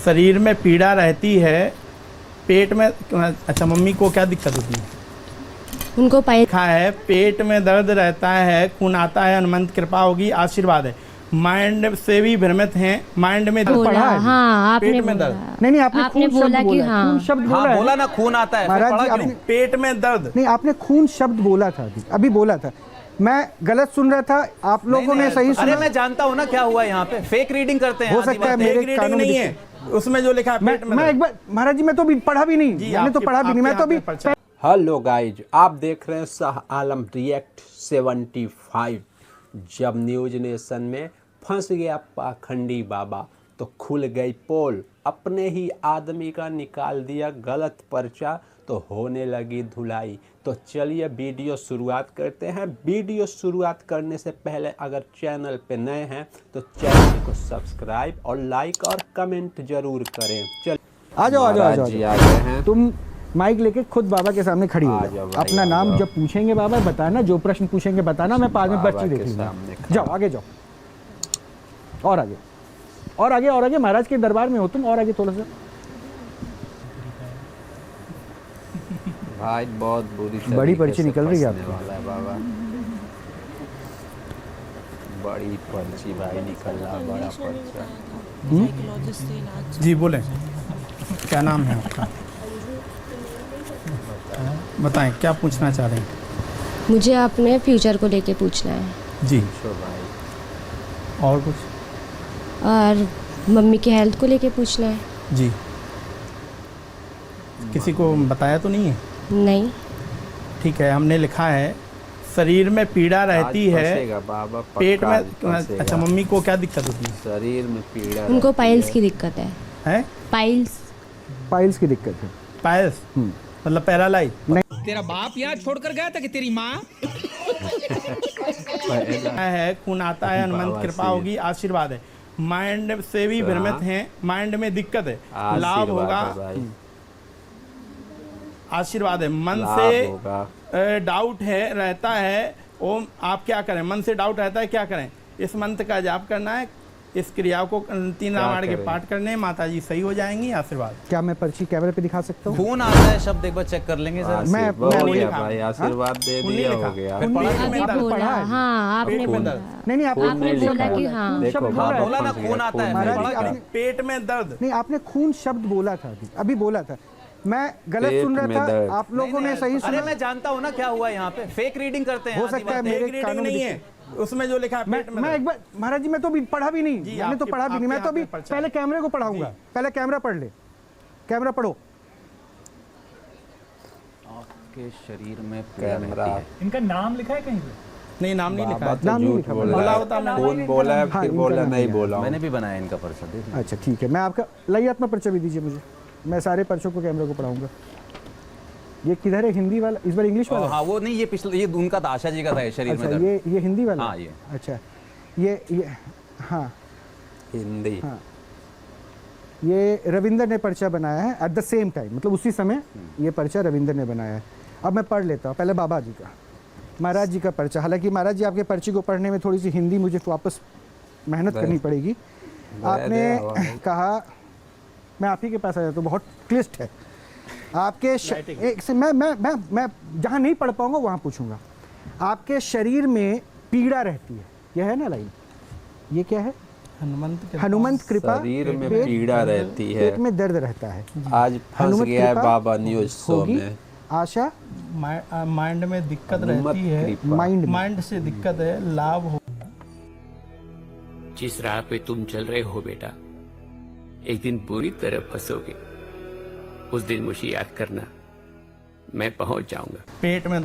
शरीर में पीड़ा रहती है, पेट में। अच्छा, मम्मी को क्या दिक्कत होती है? उनको लिखा है पेट में दर्द रहता है, खून आता है, हनुमंत कृपा होगी, आशीर्वाद है। माइंड से भी भ्रमित हैं, माइंड में बोला, हाँ आपने पेट में बोला। दर्द। नहीं आपने खून बोला शब्द कि बोला, हाँ खून शब्द बोला, बोला ना खून आता है। महाराज जी आपने पेट में दर्द नहीं, आपने खून शब्द बोला था, अभी बोला था। मैं गलत सुन रहा था, आप लोगों ने सही सुना। अरे मैं जानता हूँ ना क्या हुआ यहाँ पे, फेक रीडिंग करते हैं। हो सकता है मेरे रीडिंग कानों नहीं में है उसमें जो लिखा है पेट में। मैं एक बार महाराज जी, मैं तो अभी पढ़ा भी नहीं, मैंने तो पढ़ा भी नहीं, मैं तो अभी। हेलो गाइज, आप देख रहे हैं शाह आलम रिएक्ट 75। जब न्यूज नेशन में फंस गया पाखंडी बाबा तो खुल गई पोल, अपने ही आदमी का निकाल दिया गलत पर्चा तो होने लगी धुलाई। तो चलिए वीडियो शुरुआत करते हैं। वीडियो शुरुआत करने से पहले अगर चैनल पे नए हैं तो चैनल को सब्सक्राइब और लाइक और कमेंट जरूर करें। चल आ जाओ जी आ गए हैं। तुम माइक लेके खुद बाबा के सामने खड़ी हो जाओ। अपना नाम जब पूछेंगे बाबा बताना, जो प्रश्न पूछेंगे बताना, मैं 5 में पर्ची देखूंगा। जाओ आगे जाओ, और आगे और आगे और आगे। महाराज के दरबार में हो तुम, और आगे थोड़ा सा। भाई बहुत बड़ी पर्ची निकल रही है आपकी। बाबा बड़ी पर्ची भाई निकल रहा, बड़ा पर्चा। जी बोलें, क्या नाम है आपका? बताएं क्या पूछना चाह रहे हैं? मुझे अपने फ्यूचर को लेके पूछना है जी। भाई और कुछ? और मम्मी की हेल्थ को लेके पूछना है जी। किसी को बताया तो नहीं है? नहीं। ठीक है, हमने लिखा है शरीर में पीड़ा रहती है, बाबा पेट में। अच्छा, मम्मी को क्या दिक्कत होती है? शरीर में पीड़ा उनको पाइल्स की दिक्कत है? पाइल्स की दिक्कत है। पाइल्स मतलब पैरालाइज? तेरा बाप यहाँ छोड़कर गया था कि तेरी माँ? है, खून आता है, हनुमंत कृपा होगी, आशीर्वाद है। माइंड से भी भ्रमित हैं, माइंड में दिक्कत है, लाभ होगा, आशीर्वाद है। मन से डाउट है रहता है, ओम आप क्या करें? मन से डाउट रहता है, क्या करें? इस मंत्र का जाप करना है, इस क्रिया को 3 रामायण के पाठ करने, माता जी सही हो जाएंगी, आशीर्वाद। क्या मैं पर्ची कैमरे पे दिखा सकता हूँ? खून आता है शब्द एक बार चेक कर लेंगे सर। मैं भाई आशीर्वाद दे दिया, हो गया। अभी बोला, हाँ आपने बोला। नहीं आपने बोला कि हाँ बोला ना खून आता है। महाराज जी पेट में दर्द। नहीं, आपने खून शब्द बोला था, अभी बोला था। मैं गलत सुन रहा था, आप लोगों ने सही सुना। अरे मैं जानता हूँ ना क्या हुआ यहाँ पे, फेक रीडिंग करते हैं। हो सकता है मेरे कानों में नहीं है उसमें जो लिखा है पेट में। मैं एक बार महाराज जी, मैं तो अभी पढ़ा भी नहीं, मैंने तो पढ़ा भी नहीं, मैं तो अभी पहले कैमरे को पढ़ाऊंगा। पहले कैमरा पढ़ ले, कैमरा पढ़ो। आपके शरीर में कैमरा, इनका नाम लिखा है कहीं पे? नहीं, नाम नहीं लिखा है। नाम नहीं लिखा, बोला होता मैं। कौन बोला है, फिर बोला नहीं बोला। मैंने भी बनाया इनका पर्चा, देख। अच्छा ठीक है, मैं आपका लाइए अपना पर्चा भी दीजिए मुझे, मैं सारे पर्चों को कैमरे को पढ़ाऊंगा। ये किधर है? हिंदी वाला? इस बार इंग्लिश वाला? हाँ वो नहीं, ये पिछले, ये उनका था, आशा जी का था ये शरीर में अच्छा, दर्द। ये हिंदी वाला? हाँ ये। अच्छा ये हाँ हिंदी। हाँ, ये रविंदर ने पर्चा बनाया है एट द सेम टाइम, मतलब उसी समय ये पर्चा रविंदर ने बनाया है। अब मैं पढ़ लेता हूँ पहले बाबा जी का, महाराज जी का पर्चा। हालांकि महाराज जी आपके पर्ची को पढ़ने में थोड़ी सी हिंदी मुझे वापस मेहनत करनी पड़ेगी। आपने कहा, मैं आप ही के पास आ जाता हूँ, बहुत क्लिष्ट है आपके एक से। मैं जहाँ नहीं पढ़ पाऊंगा वहाँ पूछूंगा। आपके शरीर में पीड़ा रहती है, यह है ना लाइन? ये क्या है? हनुमंत कृपा। शरीर में पीड़ा रहती है, पेट में दर्द रहता है। आज फंस गया है बाबा न्यूज शो में। आशा, माइंड में दिक्कत रहती है, माइंड से दिक्कत है, लाभ हो। जिस राह पे तुम चल रहे हो बेटा, एक दिन बुरी तरह फंसोगे। उस दिन मुझे याद करना, मैं पहुंच जाऊंगा। पेट में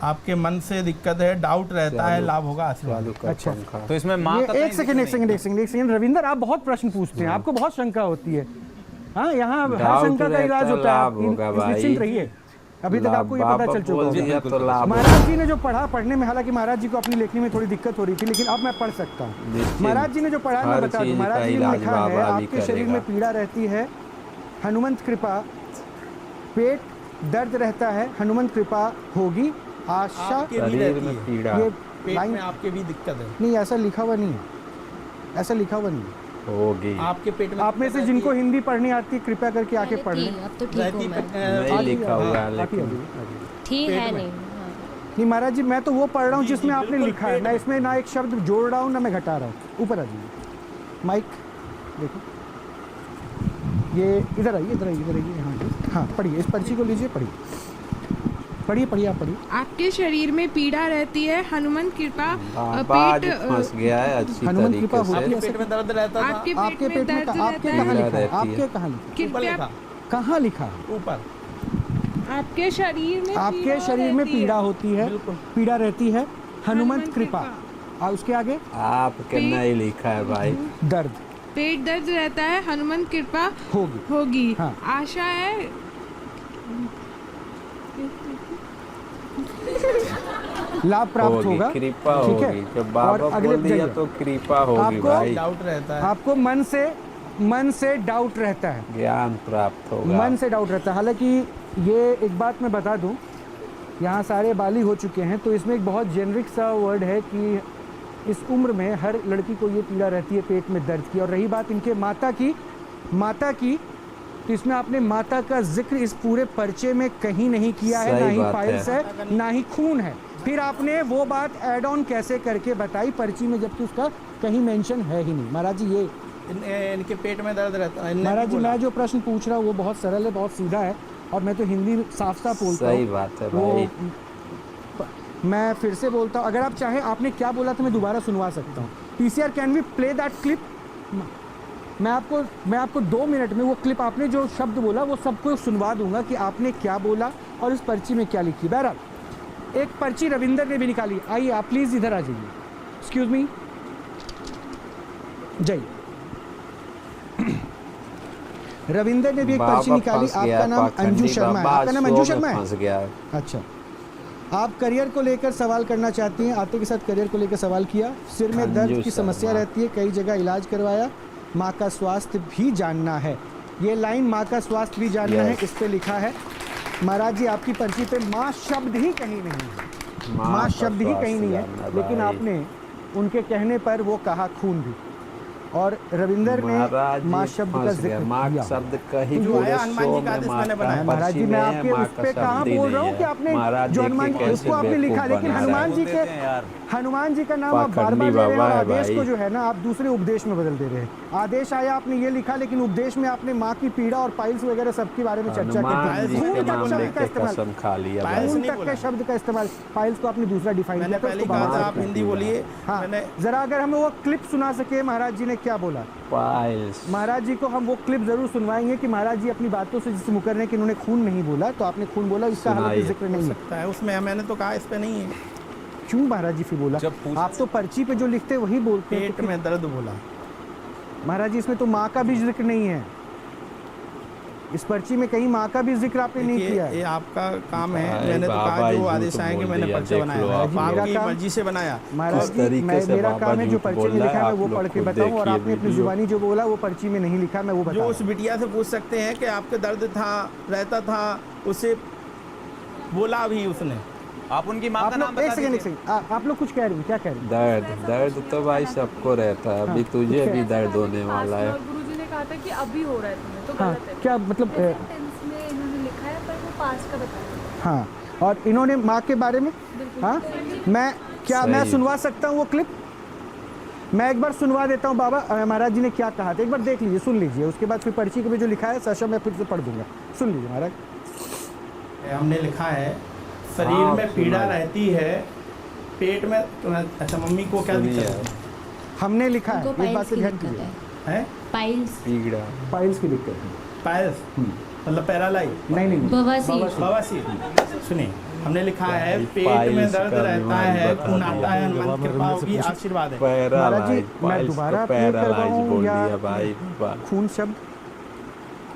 आपके मन से दिक्कत है, डाउट रहता है, लाभ होगा, आशीर्वाद। अच्छा तो इसमें माँ का एक सेकंड रविंदर, आप बहुत प्रश्न पूछते हैं, आपको बहुत शंका होती है। हाँ, यहाँ हर शंका का इलाज होता है, निश्चिंत रहिए। अभी तक आपको ये पता चल चुका होगा। महाराज जी ने जो पढ़ा, पढ़ने में हालांकि महाराज जी को अपनी लेखनी में थोड़ी दिक्कत हो रही थी, लेकिन अब मैं पढ़ सकता हूँ। महाराज जी ने जो पढ़ा मैं बता दूं। महाराज जी ने लिखा है, आपके शरीर में पीड़ा रहती है, हनुमंत कृपा, पेट दर्द रहता है, हनुमंत कृपा होगी, आशा। शरीर में पीड़ा, ये पेट में आपके भी दिक्कत है। नहीं, ऐसा लिखा हुआ नहीं है, ऐसा लिखा हुआ नहीं है। होगी। आपके पेट में आप में से जिनको हिंदी पढ़नी आती है कृपया करके आके पढ़ लें। अब तो ठीक रहती हूँ मैं। नहीं लिखा हुआ है आती लेकिन अभी। ठीक पेट है में। नहीं हाँ। नहीं महाराज जी, मैं तो वो पढ़ रहा हूँ जी, जिसमें जी, आपने बिल्कुल लिखा है, पेट मैं में। इसमें ना एक शब्द जोड़ रहा हूँ ना मैं घटा रहा हूँ। ऊपर आ जाइए, माइक देखो, ये इधर आइए, इधर आइए, इधर आइए, हाँ जी, हाँ पढ़िए, इस पर्ची को लीजिए, पढ़िए पढ़िए पढ़िए, आप पढ़िए। आपके शरीर में पीड़ा रहती है, हनुमान कृपा। आवाज फंस गया है अच्छी हनुमान कृपा तरीके होती से। है। पेट में दर्द रहता था। आपके आपके पेट में दर्द आपके रहता कहाँ है। लिखा है? रहती है। आपके कहाँ लिखा है? ऊपर कृपया लिखा, कहाँ लिखा है? ऊपर। आपके शरीर में आपके शरीर में पीड़ा होती है, बिल्कुल। पीड़ा रहती है, हनुमंत हनुमंत कृपा। कृपा। और उसके आगे आपके नहीं लिखा है भाई। दर्द पेट दर्द रहता है, हनुमान कृपा होगी। होगी। हाँ। आशा है लाभ प्राप्त होगी, होगा, कृपा ठीक है? होगी। जब और बाबा अगले बोल दिया जाइए। तो कृपा होगी आपको भाई। डाउट रहता है। आपको मन से डाउट रहता है, ज्ञान प्राप्त होगा। मन से डाउट रहता है। हालांकि ये एक बात मैं बता दूं, यहाँ सारे बाली हो चुके हैं, तो इसमें एक बहुत जेनरिक सा वर्ड है कि इस उम्र में हर लड़की को ये पीड़ा रहती है पेट में दर्द की। और रही बात इनके माता की, तो इसमें आपने माता का जिक्र इस पूरे पर्चे में कहीं नहीं किया है, सही ना ही बात पाइल्स है। है, ना ही खून है। फिर आपने वो बात ऐड ऑन कैसे करके बताई पर्ची में, जबकि उसका कहीं मेंशन है ही नहीं। महाराज जी ये इनके पेट में दर्द रहता है। महाराज जी मैं जो प्रश्न पूछ रहा हूँ वो बहुत सरल है, बहुत सीधा है, और मैं तो हिंदी साफ साफ बोलता हूँ। सही बात है वो भाई। मैं फिर से बोलता हूँ, अगर आप चाहें, आपने क्या बोला था मैं दोबारा सुनवा सकता हूँ। PCR can we play that clip? मैं आपको 2 मिनट में वो क्लिप, आपने जो शब्द बोला वो सबको सुनवा दूंगा कि आपने क्या बोला और इस पर्ची में क्या लिखी। बहरहाल एक पर्ची रविंदर ने भी निकाली। आइए आप प्लीज़ इधर आ जाइए। एक्सक्यूज मी, जाइए। रविंदर ने भी एक पर्ची निकाली। आपका नाम अंजू शर्मा है। आपका नाम अंजू शर्मा है? फंस गया है। अच्छा, आप करियर को लेकर सवाल करना चाहती हैं। आते के साथ करियर को लेकर सवाल किया। सिर में दर्द की समस्या शर्मा। रहती है, कई जगह इलाज करवाया, माँ का स्वास्थ्य भी जानना है। ये लाइन माँ का स्वास्थ्य भी जानना है, इस पे लिखा है। महाराज जी आपकी पर्ची पे माँ शब्द ही कहीं नहीं है, माँ शब्द ही कहीं नहीं है, लेकिन आपने उनके कहने पर वो कहा खून भी। और रविंदर ने माँ शब्द का जिक्र माँ किया। शब्द कहीं जो पूरे आया हनुमान शो जी का में आदेश माँ मैंने का बनाया। महाराज जी पर्ची मैं में आपके माँ उस का पे कहाँ शब्द ही बोल रहा नहीं हूँ कि है। आपने महाराज जो देखिए हनुमान कैसे उसको आपने लिखा, बेवकूफ लेकिन बना हनुमान रहा जी है। के हनुमान जी का नाम आप बार पाखंडी बार ले रहे हैं बाबा और है आदेश को भाई। जो है ना आप दूसरे उपदेश में बदल दे रहे हैं। आदेश आया आपने ये लिखा, लेकिन उपदेश में आपने माँ की पीड़ा और पाइल्स वगैरह सबके बारे में चर्चा हनुमान की। जी खून के तक नाम शब्द लेके का इस्तेमाल, कसम खा लिया पाइल्स भाई। खून नहीं तक बोला। के शब्द का इस्तेमाल, फाइल्स को आपने दूसरा डिफाइन मैंने किया था, पहले उसको कहा बाहर था से आप किया। हिंदी बोलिए। हाँ, मैंने जरा अगर हमें वो क्लिप सुना सके महाराज जी ने क्या बोला। पाइल्स महाराज जी को हम वो क्लिप जरूर सुनवाएंगे कि महाराज जी अपनी बातों से जिससे मुकर रहे हैं कि इन्होंने खून नहीं बोला, तो आपने खून बोला, इसका हालांकि सुनाइए। जिक्र नहीं है। सकता है उसमें, मैंने तो कहा इस पे नहीं है। क्यों महाराज जी फिर बोला? आप तो पर्ची पे जो लिखते वही बोलते हैं। पेट में दर्द बोला। महाराज जी इसमें तो माँ का भी जिक्र नहीं है, इस पर्ची में कहीं माँ का भी जिक्र आपने नहीं किया है। ये आपका काम है। भाई, मैंने तो बाबा कहा जो झूठ आदेश आएंगे बोल मैंने दिया, पर्चा देख बनाया लो है। आप लोग। आपकी मेरा काम- मर्जी से बनाया। महाराज किस जी तरीके से मेरा बाबा काम है जो झूठ पर्ची बोल में रहा लिखा है, है मैं आप वो लोग पढ़ के खुद बताऊं, और देखिए आपने अपनी वीडियो। जुबानी जो बोला वो पर्ची में नहीं लिखा, मैं वो बता जो रहा उस हूं। बिटिया से पूछ सकते हैं कि आपके दर्द था, रहता था, उसे बोला भी उसने। आप उनकी माँ आप का नाम लोग बता एक सेकंड दीजिए। आप लोग कुछ कह रहे हैं, क्या कह रहे हैं? दर्द तो भाई सबको रहता है, अभी तुझे भी दर्द होने वाला है। गुरुजी ने कहा था कि अभी हो रहा है तुम्हें, तो हाँ, गलत है। क्या मतलब टेंस में इन्होंने लिखा है पर वो पास का बता रहे हैं। हाँ, और इन्होंने माँ के बारे में, हाँ मैं मैं सही। सुनवा सकता हूँ वो क्लिप? मैं एक बार सुनवा देता हूँ बाबा, महाराज जी ने क्या कहा था, एक बार देख लीजिए, सुन लीजिए, उसके बाद फिर पर्ची में जो लिखा है सशा मैं फिर से पढ़ दूंगा, सुन लीजिए महाराज। हमने लिखा है शरीर हाँ, में पीड़ा सुना। रहती है, पेट में। अच्छा, मम्मी को क्या दिक्कत है? हमने लिखा है, उनको इस बात पाइल्स से की ध्यान दिक्कत कीजिए। है, हैं? पाइल्स, पीड़ा फाइल्स की दिक्कत है। पायल्स मतलब पैरालाइज, नहीं बवासीर, बवासीर। सुनिए, हमने लिखा है पेट में पाइल्स दर्द का रहता बीमारी है, बता खून दिया। आता है, हनुमान कृपा होगी, आशीर्वाद है। महाराज जी, पैरालाइज, मैं पाइल्स दोबारा को प्ले पैरालाइज करवाऊं बोल या दिया भाई। खून शब्द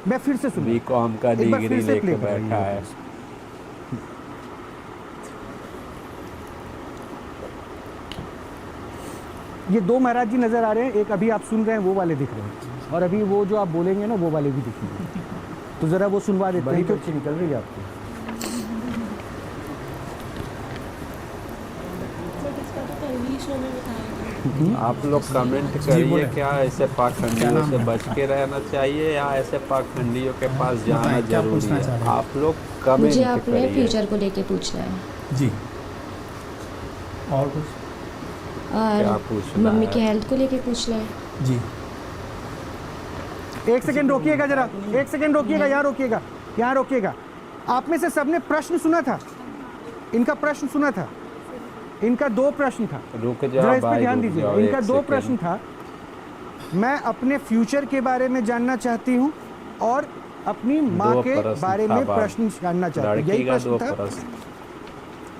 मैं फिर से सुन बीकॉम का एक बार फिर डिग्री से लेके play बैठा है। ये 2 महाराज जी नजर आ रहे हैं, एक अभी आप सुन रहे हैं वो वाले दिख रहे हैं, और अभी वो जो आप बोलेंगे ना वो वाले भी दिखेंगे, तो जरा वो सुनवा देते हैं। क्यों निकल रही है आपकी? आप लोग कमेंट बोले। करिए, क्या ऐसे पाखंडियों से बच के रहना चाहिए या ऐसे पाखंडियों के पास जाना बताएं, क्या जरूरी पूछना चाह है? रहे हैं? आप लोग मुझे कमेंट अपने करिए। फ्यूचर को लेके पूछना है जी और कुछ? और पूछना मम्मी है? की हेल्थ को लेके पूछना है। जी एक सेकंड रोकिएगा जरा, एक सेकंड रोकिएगा, यहाँ रोकिएगा, यहाँ रोकिएगा। आप में से सबने प्रश्न सुना था, इनका प्रश्न सुना था, इनका 2 प्रश्न था। रुक जरा जाओ इस पर भाई, ध्यान रुक दीजिए। जाओ, इनका एक 2 सेकंड। प्रश्न था। मैं अपने फ्यूचर के बारे में जानना चाहती हूँ और अपनी माँ 2 के प्रश्न बारे था में बाप। प्रश्न जानना चाहती हूँ, लड़की यही का प्रश्न 2 था। प्रश्न।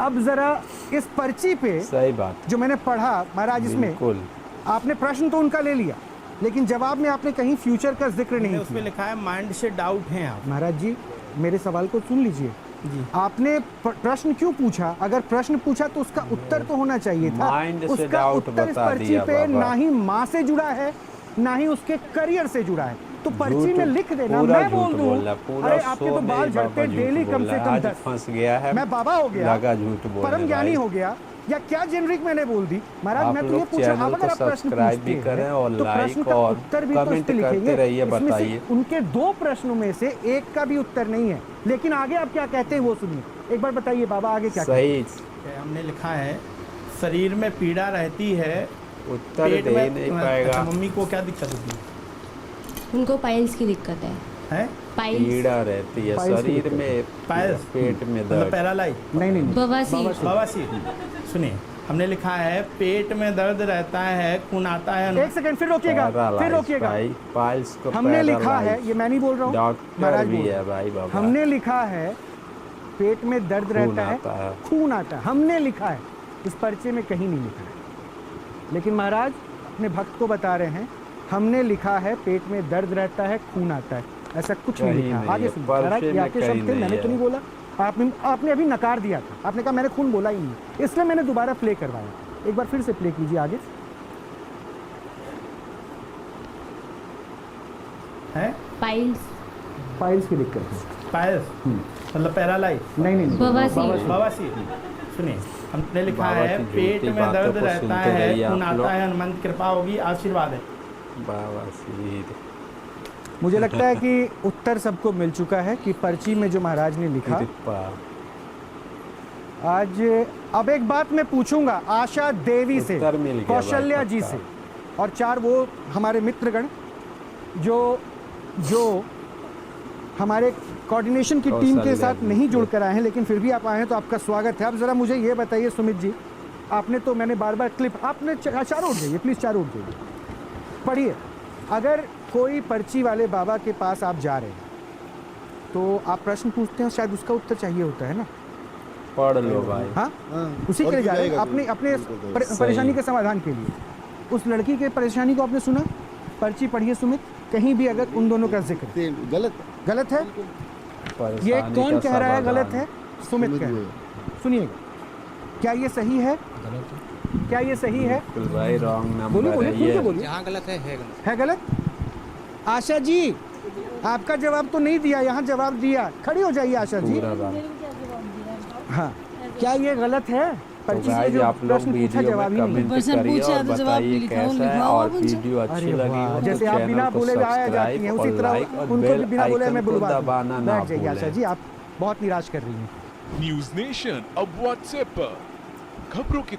अब जरा इस पर्ची पे सही बात, जो मैंने पढ़ा महाराज, इसमें बिल्कुल। आपने प्रश्न तो उनका ले लिया, लेकिन जवाब में आपने कहीं फ्यूचर का जिक्र नहीं उसमें किया। लिखा है माइंड से डाउट हैं आप। महाराज जी, मेरे सवाल को सुन लीजिए। जी आपने प्रश्न क्यों पूछा? अगर प्रश्न पूछा तो उसका उत्तर तो होना चाहिए था। माइंड से उसका डाउट उत्तर इस बता पर्ची दिया पे बाबा। ना ही माँ से जुड़ा है, ना ही उसके करियर से जुड़ा है। तो पर्ची झूठ, में लिख देना, पूरा मैं बोल झूठ दूं, बोलना, पूरा अरे आपके शो तो में बाल बाबा झड़ते झूठ डेली कम बोल से रहा कम है। आज 10। फंस गया है, मैं बाबा हो गया, लगा झूठ बोलने परम ज्ञानी भाई। हो गया, या क्या जेनरिक मैंने बोल दी? महाराज आप मैं तो ये लोग पूछा, चैनल आप अगर को आप प्रश्न सब्सक्राइब पूछते भी करें हैं, और तो लाइक प्रश्न का और उत्तर भी तो इस कमेंट पे करते लिखेंगे। रहिए, इसमें से बताइए। उनके 2 प्रश्नों में से एक का भी उत्तर नहीं है, लेकिन आगे आप क्या कहते हैं वो सुनिए। एक बार बताइए बाबा, आगे क्या कहते हैं? सही हमने लिखा है शरीर में पीड़ा रहती है, उत्तर पेट दे में नहीं पाएगा। अच्छा, मम्मी को क्या दिक्कत होती है? उनको पाइल्स की दिक्कत है। हैं? पाइल्स, पीड़ा रहती है पाइल्स की शरीर दिक्कत। में, पाइल्स? पेट में मतलब दर्द। पैरालाइज, नहीं नहीं नहीं। बवासीर, बवासीर। सुनिए, हमने लिखा है पेट में दर्द रहता है, खून आता है। एक सेकंड, फिर रोकिएगा, फिर पैरालाइज रोकिएगा। भाई, पाइल्स को हमने लिखा है, पैरालाइज। ये मैं नहीं बोल रहा हूँ, डॉक्टर महाराज भी बोल रहे है हैं। भाई बाबा। हमने लिखा है पेट में दर्द रहता आता है। है, खून आता है। हमने लिखा है, इस पर्चे में कहीं नहीं लिखा है। लेकिन महाराज अपने भक्त को बता रहे हैं, हमने लिखा है पेट में दर्द रहता है, खून आता है, ऐसा कुछ नहीं कहीं लिखा है। नहीं आगे है, सुनिए पर्चे महाराज, ये में आपके कहीं शब्द थे, नहीं मैंने तो है। नहीं बोला। आपने अभी नकार दिया था, आपने कहा मैंने खून बोला ही नहीं, इसलिए मैंने दोबारा प्ले करवाया। एक बार फिर से प्ले कीजिए आगे। हैं? पाइल्स, पाइल्स की दिक्कत है। पाइल्स मतलब पैरालाइज, नहीं नहीं नहीं। बवासीर, बवासीर। सुनिए, हमने लिखा बाबा है की पेट झूठी में बातों दर्द को रहता सुनते है, रहिए खून आप आता लोग। है, हनुमंत कृपा होगी, आशीर्वाद है। बवासीर। मुझे लगता है कि उत्तर सबको मिल चुका है कि पर्ची में जो महाराज ने लिखा। कृपा। आज अब एक बात मैं पूछूंगा आशा देवी से, उत्तर मिल गया कौशल्या भाई जी पक्का। से, और 4 वो हमारे मित्रगण जो हमारे कोऑर्डिनेशन की टीम के कौशल्या साथ जी नहीं से। जुड़ कर आए हैं, लेकिन फिर भी आप आए हैं तो आपका स्वागत है। अब ज़रा मुझे ये बताइए सुमित जी, आपने तो मैंने बार बार क्लिप, आपने चारों उठ जाइए प्लीज़, चारों उठ जाइए, पढ़िए। अगर कोई पर्ची वाले बाबा के पास आप जा रहे हैं तो आप प्रश्न पूछते हैं, शायद उसका उत्तर चाहिए होता है ना। पढ़ लो भाई। हाँ, उसी के लिए जा रहे हैं अपने अपने परेशानी के समाधान के लिए। उस लड़की के परेशानी को आपने सुना, पर्ची पढ़िए सुमित, कहीं भी अगर उन दोनों का जिक्र गलत है, ये परेशानी कौन का कह रहा है समाधान। गलत है? सुमित कह रहा है। सुनिएगा, क्या ये सही है? क्या ये सही है? बिल्कुल भाई, रॉन्ग बोलिए नंबर बोलिए, है खुल के ये। बोलिए। जहाँ गलत है गलत। है गलत? आशा जी, आपका जवाब तो नहीं दिया, यहाँ जवाब दिया। खड़ी हो जाइए आशा जी। पूरा रॉन्ग। हाँ, क्या ये गलत है? तो पर्ची से गाइस जो आप लोग प्रश्न पूछा वीडियो जवाब में ही नहीं। कमेंट करिए और बताइए कैसा है, और वीडियो अच्छी अरे लगी वाह, हो तो जैसे आप बिना चैनल को बोले आया जाती हैं, सब्सक्राइब उसी और तरह लाइक और उनको भी बेल बिना बोले मैं आइकन को बुलवा दबाना ना बैठ जाइए आशा भूलें। जी, आप बहुत निराश कर रही हैं। न्यूज नेशन अब व्हाट्सएप पर खबरों की